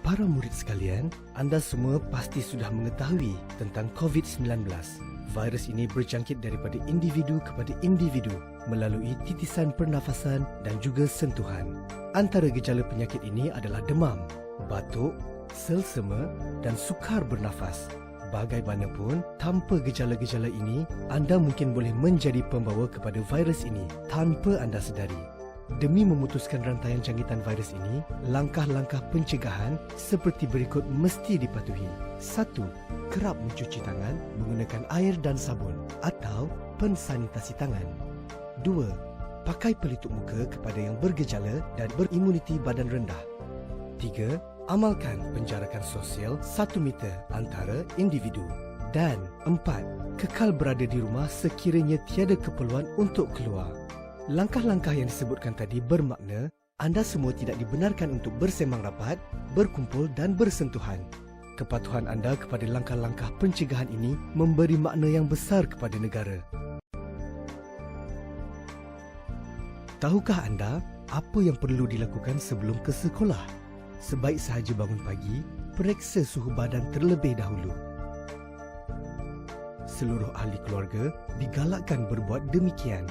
Para murid sekalian, anda semua pasti sudah mengetahui tentang COVID-19. Virus ini berjangkit daripada individu kepada individu melalui titisan pernafasan dan juga sentuhan. Antara gejala penyakit ini adalah demam, batuk, selsema dan sukar bernafas. Bagaimanapun, tanpa gejala-gejala ini, anda mungkin boleh menjadi pembawa kepada virus ini tanpa anda sedari. Demi memutuskan rantaian jangkitan virus ini, langkah-langkah pencegahan seperti berikut mesti dipatuhi. 1. Kerap mencuci tangan menggunakan air dan sabun atau pensanitasi tangan. 2. Pakai pelitup muka kepada yang bergejala dan berimuniti badan rendah. 3. Amalkan penjarakan sosial 1 meter antara individu. Dan 4. Kekal berada di rumah sekiranya tiada keperluan untuk keluar. Langkah-langkah yang disebutkan tadi bermakna anda semua tidak dibenarkan untuk bersembang rapat, berkumpul dan bersentuhan. Kepatuhan anda kepada langkah-langkah pencegahan ini memberi makna yang besar kepada negara. Tahukah anda apa yang perlu dilakukan sebelum ke sekolah? Sebaik sahaja bangun pagi, periksa suhu badan terlebih dahulu. Seluruh ahli keluarga digalakkan berbuat demikian.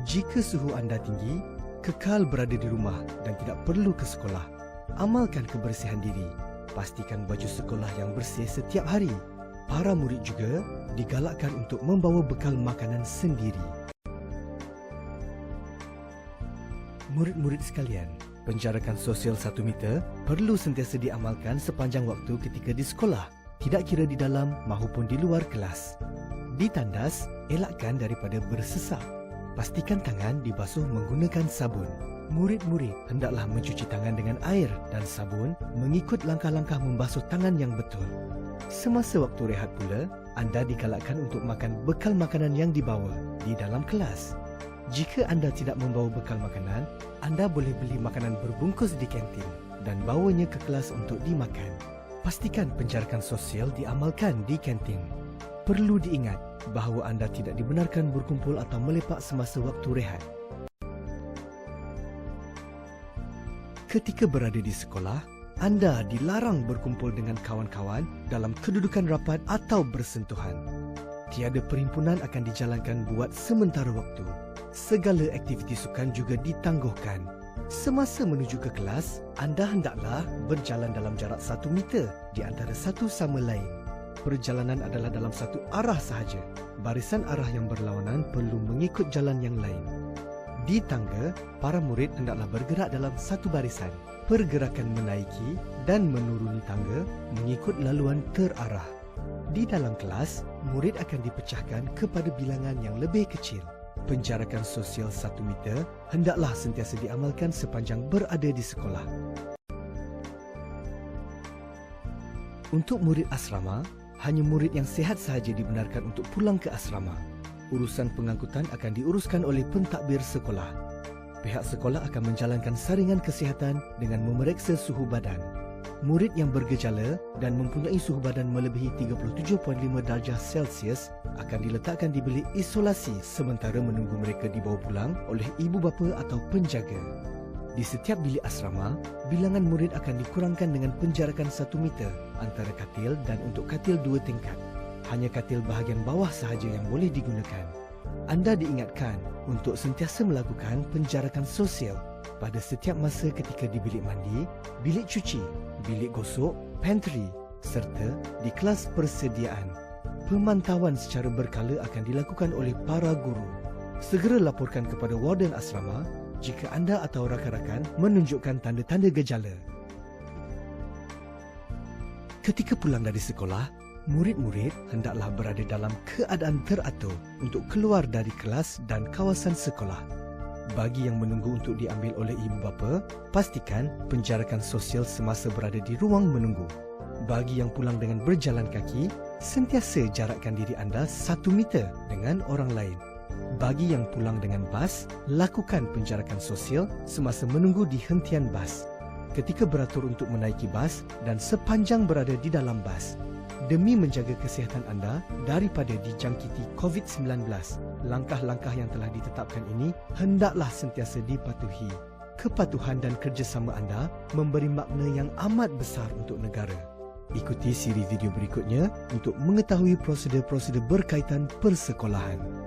Jika suhu anda tinggi, kekal berada di rumah dan tidak perlu ke sekolah. Amalkan kebersihan diri. Pastikan baju sekolah yang bersih setiap hari. Para murid juga digalakkan untuk membawa bekal makanan sendiri. Murid-murid sekalian, penjarakan sosial 1 meter perlu sentiasa diamalkan sepanjang waktu ketika di sekolah, tidak kira di dalam maupun di luar kelas. Ditandas, elakkan daripada bersesak. Pastikan tangan dibasuh menggunakan sabun. Murid-murid hendaklah mencuci tangan dengan air dan sabun mengikut langkah-langkah membasuh tangan yang betul. Semasa waktu rehat pula, anda digalakkan untuk makan bekal makanan yang dibawa di dalam kelas. Jika anda tidak membawa bekal makanan, anda boleh beli makanan berbungkus di kantin dan bawanya ke kelas untuk dimakan. Pastikan penjarakan sosial diamalkan di kantin. Perlu diingat bahawa anda tidak dibenarkan berkumpul atau melepak semasa waktu rehat. Ketika berada di sekolah, anda dilarang berkumpul dengan kawan-kawan dalam kedudukan rapat atau bersentuhan. Tiada perhimpunan akan dijalankan buat sementara waktu. Segala aktiviti sukan juga ditangguhkan. Semasa menuju ke kelas, anda hendaklah berjalan dalam jarak 1 meter di antara satu sama lain. Perjalanan adalah dalam satu arah sahaja. Barisan arah yang berlawanan perlu mengikut jalan yang lain. Di tangga, para murid hendaklah bergerak dalam satu barisan. Pergerakan menaiki dan menuruni tangga mengikut laluan terarah. Di dalam kelas, murid akan dipecahkan kepada bilangan yang lebih kecil. Penjarakan sosial 1 meter hendaklah sentiasa diamalkan sepanjang berada di sekolah. Untuk murid asrama, hanya murid yang sihat sahaja dibenarkan untuk pulang ke asrama. Urusan pengangkutan akan diuruskan oleh pentadbir sekolah. Pihak sekolah akan menjalankan saringan kesihatan dengan memeriksa suhu badan. Murid yang bergejala dan mempunyai suhu badan melebihi 37.5 darjah Celsius akan diletakkan di bilik isolasi sementara menunggu mereka dibawa pulang oleh ibu bapa atau penjaga. Di setiap bilik asrama, bilangan murid akan dikurangkan dengan penjarakan 1 meter antara katil dan untuk katil 2 tingkat. Hanya katil bahagian bawah sahaja yang boleh digunakan. Anda diingatkan untuk sentiasa melakukan penjarakan sosial pada setiap masa ketika di bilik mandi, bilik cuci, bilik gosok, pantry serta di kelas persediaan. Pemantauan secara berkala akan dilakukan oleh para guru. Segera laporkan kepada warden asrama jika anda atau rakan-rakan menunjukkan tanda-tanda gejala. Ketika pulang dari sekolah, murid-murid hendaklah berada dalam keadaan teratur untuk keluar dari kelas dan kawasan sekolah. Bagi yang menunggu untuk diambil oleh ibu bapa, pastikan penjarakan sosial semasa berada di ruang menunggu. Bagi yang pulang dengan berjalan kaki, sentiasa jarakkan diri anda 1 meter dengan orang lain. Bagi yang pulang dengan bas, lakukan penjarakan sosial semasa menunggu di hentian bas. Ketika beratur untuk menaiki bas dan sepanjang berada di dalam bas. Demi menjaga kesihatan anda daripada dijangkiti COVID-19, langkah-langkah yang telah ditetapkan ini hendaklah sentiasa dipatuhi. kepatuhan dan kerjasama anda memberi makna yang amat besar untuk negara. Ikuti siri video berikutnya untuk mengetahui prosedur-prosedur berkaitan persekolahan.